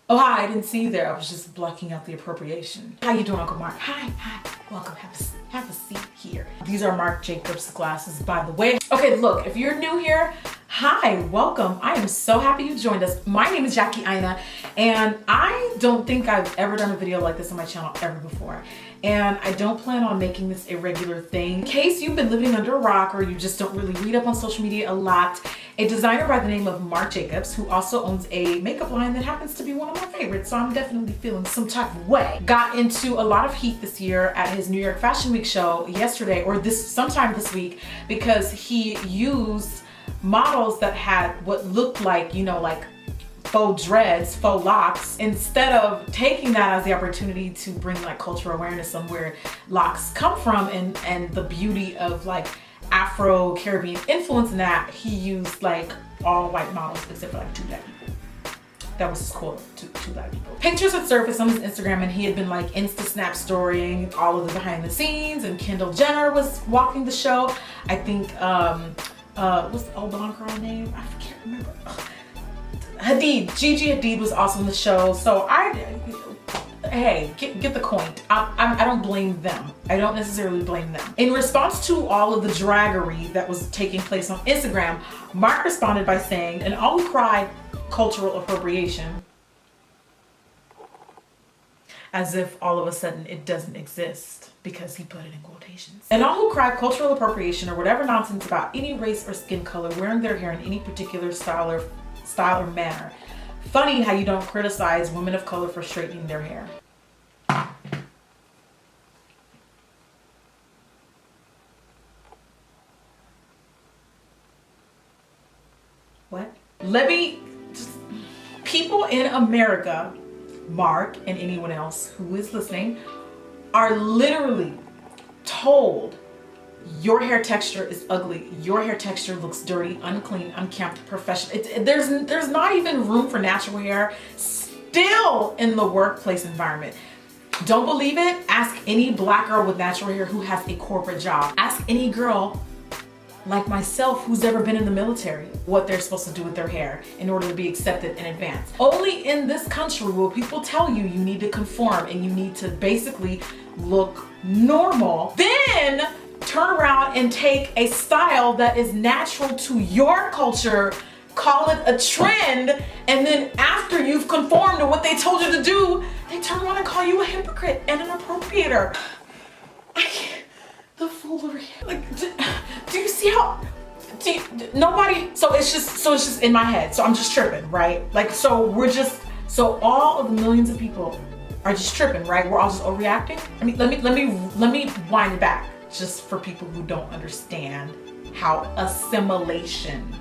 Oh, hi, I didn't see you there. I was just blocking out the appropriation. How you doing, Uncle Mark? Hi. Welcome, have a seat here. These are Marc Jacobs glasses, by the way. Okay, look, if you're new here, hi, welcome. I am so happy you joined us. My name is Jackie Aina, and I don't think I've ever done a video like this on my channel ever before. And I don't plan on making this a regular thing. In case you've been living under a rock or you just don't really read up on social media a lot, a designer by the name of Marc Jacobs, who also owns a makeup line that happens to be one of my favorites, so I'm definitely feeling some type of way, got into a lot of heat this year at his New York Fashion Week show yesterday, or sometime this week, because he used models that had what looked like, you know, like faux dreads, faux locks, instead of taking that as the opportunity to bring like cultural awareness on where locks come from and the beauty of like Afro-Caribbean influence in that. He used like all white models except for like 2 black people. That was his quote, two black people. Pictures had surfaced on his Instagram and he had been like Insta-snap storying all of the behind the scenes, and Kendall Jenner was walking the show. I think, what's the old blonde girl name? I can't remember. Gigi Hadid was also in the show. So hey, get the point. I don't blame them. I don't necessarily blame them. In response to all of the draggery that was taking place on Instagram, Marc responded by saying, "And all who cry cultural appropriation," as if all of a sudden it doesn't exist because he put it in quotations. "And all who cry cultural appropriation or whatever nonsense about any race or skin color wearing their hair in any particular style or manner. Funny how you don't criticize women of color for straightening their hair." What? People in America, Marc and anyone else who is listening, are literally told your hair texture is ugly, your hair texture looks dirty, unclean, unkempt, professional. There's not even room for natural hair still in the workplace environment. Don't believe it? Ask any black girl with natural hair who has a corporate job. Ask any girl like myself who's ever been in the military what they're supposed to do with their hair in order to be accepted in advance. Only in this country will people tell you you need to conform and you need to basically look normal, then turn around and take a style that is natural to your culture, call it a trend, and then after you've conformed to what they told you to do, they turn around and call you a hypocrite and an appropriator. I can't. The foolery. Like, do you see how? Nobody. So it's just in my head. So I'm just tripping, right? Like, so all of the millions of people are just tripping, right? We're all just overreacting. I mean, let me wind it back, just for people who don't understand how assimilation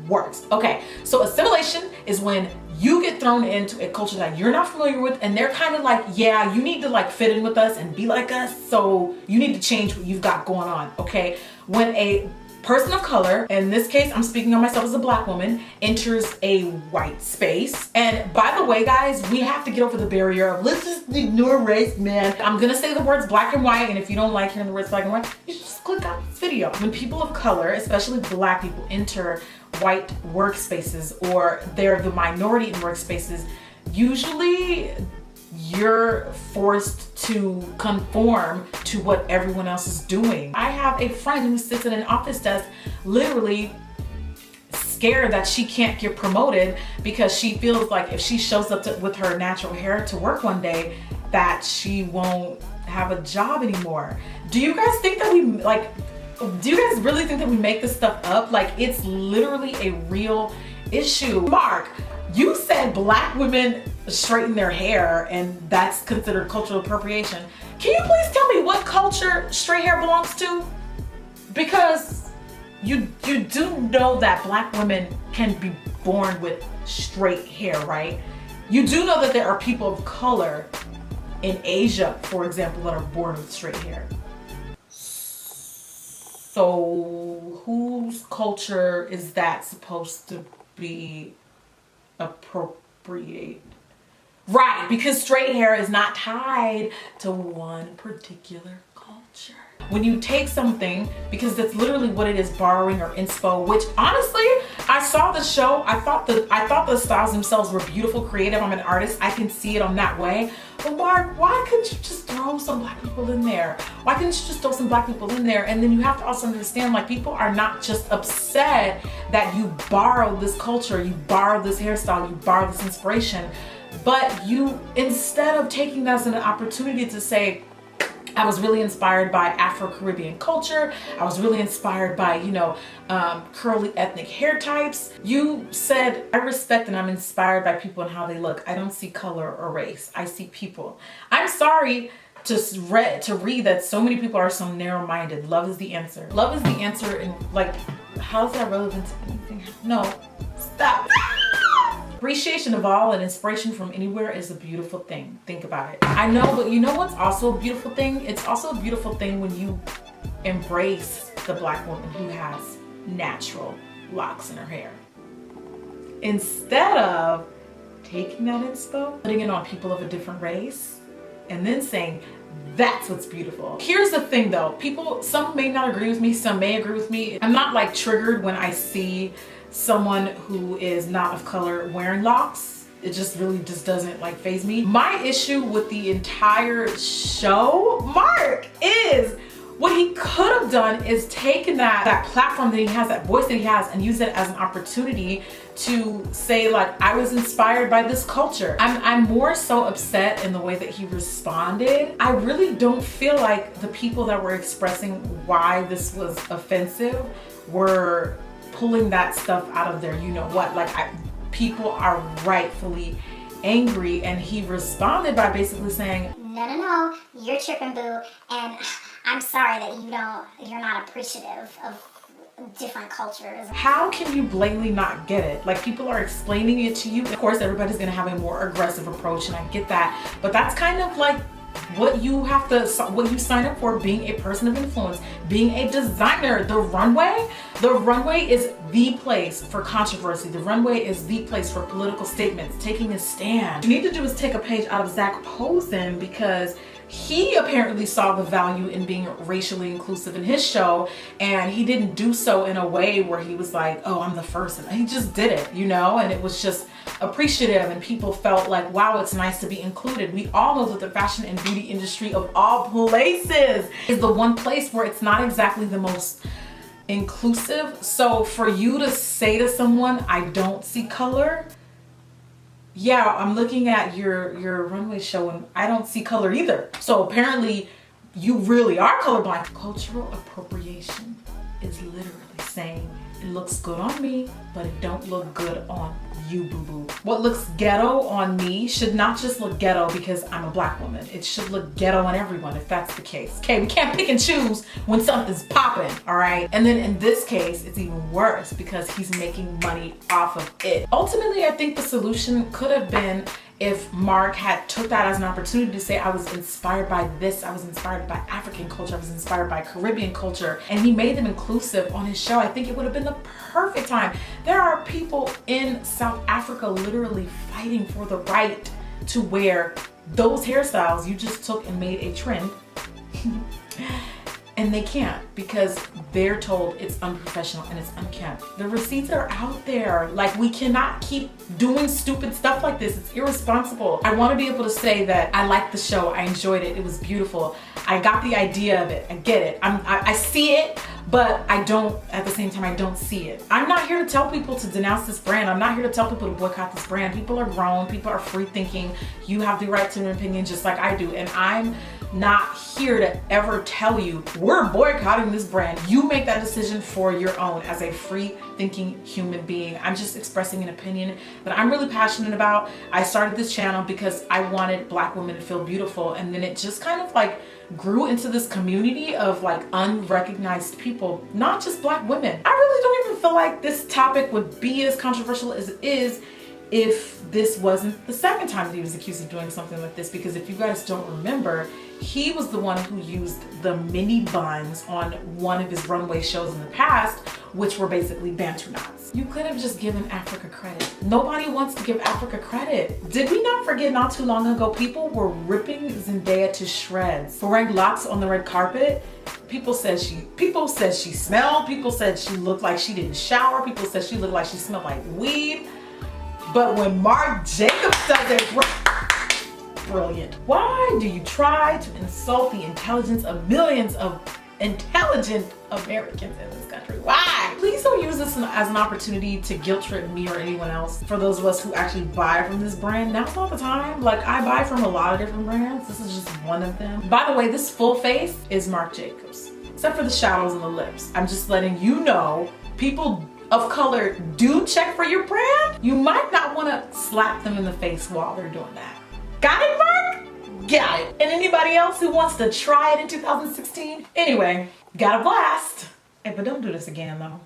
works. Okay, so assimilation is when you get thrown into a culture that you're not familiar with, and they're kind of like, yeah, you need to like fit in with us and be like us, so you need to change what you've got going on, okay? When a person of color, in this case, I'm speaking on myself as a black woman, enters a white space. And by the way, guys, we have to get over the barrier of let's just ignore race, man. I'm gonna say the words black and white, and if you don't like hearing the words black and white, you should just click out this video. When people of color, especially black people, enter white workspaces, or they're the minority in workspaces, usually you're forced to conform to what everyone else is doing. I have a friend who sits at an office desk literally scared that she can't get promoted because she feels like if she shows up with her natural hair to work one day, that she won't have a job anymore. Do you guys think that do you guys really think that we make this stuff up? Like, it's literally a real issue. Marc, you said black women straighten their hair and that's considered cultural appropriation. Can you please tell me what culture straight hair belongs to? Because you do know that black women can be born with straight hair, right? You do know that there are people of color in Asia, for example, that are born with straight hair. So whose culture is that supposed to be appropriate? Right, because straight hair is not tied to one particular culture. When you take something, because that's literally what it is, borrowing or inspo, which honestly, I saw the show. I thought the styles themselves were beautiful, creative. I'm an artist. I can see it on that way. But Marc, why couldn't you just throw some black people in there? Why couldn't you just throw some black people in there? And then you have to also understand, like, people are not just upset that you borrow this culture, you borrow this hairstyle, you borrow this inspiration, but you, instead of taking that as an opportunity to say, I was really inspired by Afro-Caribbean culture. I was really inspired by, you know, curly ethnic hair types. You said, I respect and I'm inspired by people and how they look. I don't see color or race. I see people. I'm sorry to read that so many people are so narrow-minded. Love is the answer. Love is the answer, and like, how's that relevant to anything? No, stop. Appreciation of all and inspiration from anywhere is a beautiful thing. Think about it. I know, but you know what's also a beautiful thing? It's also a beautiful thing when you embrace the black woman who has natural locks in her hair. Instead of taking that inspo, putting it on people of a different race, and then saying, that's what's beautiful. Here's the thing though, some may not agree with me, some may agree with me. I'm not like triggered when I see someone who is not of color wearing locks. It just really just doesn't like faze me. My issue with the entire show, Marc, is what he could have done is taken that platform that he has, that voice that he has, and use it as an opportunity to say, like, I was inspired by this culture. I'm more so upset in the way that he responded. I really don't feel like the people that were expressing why this was offensive were pulling that stuff out of their, you know what, like, people are rightfully angry, and he responded by basically saying, no, you're tripping, boo, and I'm sorry that you're not appreciative of different cultures. How can you blatantly not get it? Like, people are explaining it to you. Of course, everybody's gonna have a more aggressive approach, and I get that, but that's kind of like what you sign up for, being a person of influence, being a designer. The runway is the place for controversy. The runway is the place for political statements, taking a stand. What you need to do is take a page out of Zach Posen, because he apparently saw the value in being racially inclusive in his show, and he didn't do so in a way where he was like, oh, I'm the first. And he just did it, you know, and it was just appreciative, and people felt like, wow, it's nice to be included. We all know that the fashion and beauty industry, of all places, is the one place where it's not exactly the most inclusive. So for you to say to someone, I don't see color, yeah, I'm looking at your runway show and I don't see color either. So apparently you really are colorblind. Cultural appropriation is literally saying, it looks good on me, but it don't look good on you, boo-boo. What looks ghetto on me should not just look ghetto because I'm a black woman. It should look ghetto on everyone if that's the case. Okay, we can't pick and choose when something's popping, all right? And then in this case, it's even worse because he's making money off of it. Ultimately, I think the solution could have been if Marc had took that as an opportunity to say, I was inspired by this, I was inspired by African culture, I was inspired by Caribbean culture, and he made them inclusive on his show. I think it would have been the perfect time. There are people in South Africa literally fighting for the right to wear those hairstyles you just took and made a trend. And they can't because they're told it's unprofessional and it's unkempt. The receipts are out there. Like, we cannot keep doing stupid stuff like this. It's irresponsible. I want to be able to say that I liked the show. I enjoyed it. It was beautiful. I got the idea of it. I get it. I see it, but I don't, at the same time, I don't see it. I'm not here to tell people to denounce this brand. I'm not here to tell people to boycott this brand. People are grown. People are free thinking. You have the right to an opinion just like I do. And I'm not here to ever tell you we're boycotting this brand. You make that decision for your own as a free thinking human being. I'm just expressing an opinion that I'm really passionate about. I started this channel because I wanted black women to feel beautiful, and then it just kind of like grew into this community of like unrecognized people, not just black women. I really don't even feel like this topic would be as controversial as it is if this wasn't the second time that he was accused of doing something like this, because if you guys don't remember, he was the one who used the mini buns on one of his runway shows in the past, which were basically Bantu knots. You could have just given Africa credit. Nobody wants to give Africa credit. Did we not forget not too long ago, people were ripping Zendaya to shreds for wearing locks on the red carpet? People said she smelled, people said she looked like she didn't shower, people said she looked like she smelled like weed. But when Marc Jacobs does it, brilliant. Why do you try to insult the intelligence of millions of intelligent Americans in this country? Why? Please don't use this as an opportunity to guilt trip me or anyone else. For those of us who actually buy from this brand, now's not the time. Like, I buy from a lot of different brands. This is just one of them. By the way, this full face is Marc Jacobs, except for the shadows and the lips. I'm just letting you know, people of color do check for your brand. You might not want to slap them in the face while they're doing that. Got it, Marc? Got it. And anybody else who wants to try it in 2016? Anyway, got a blast. Hey, but don't do this again though.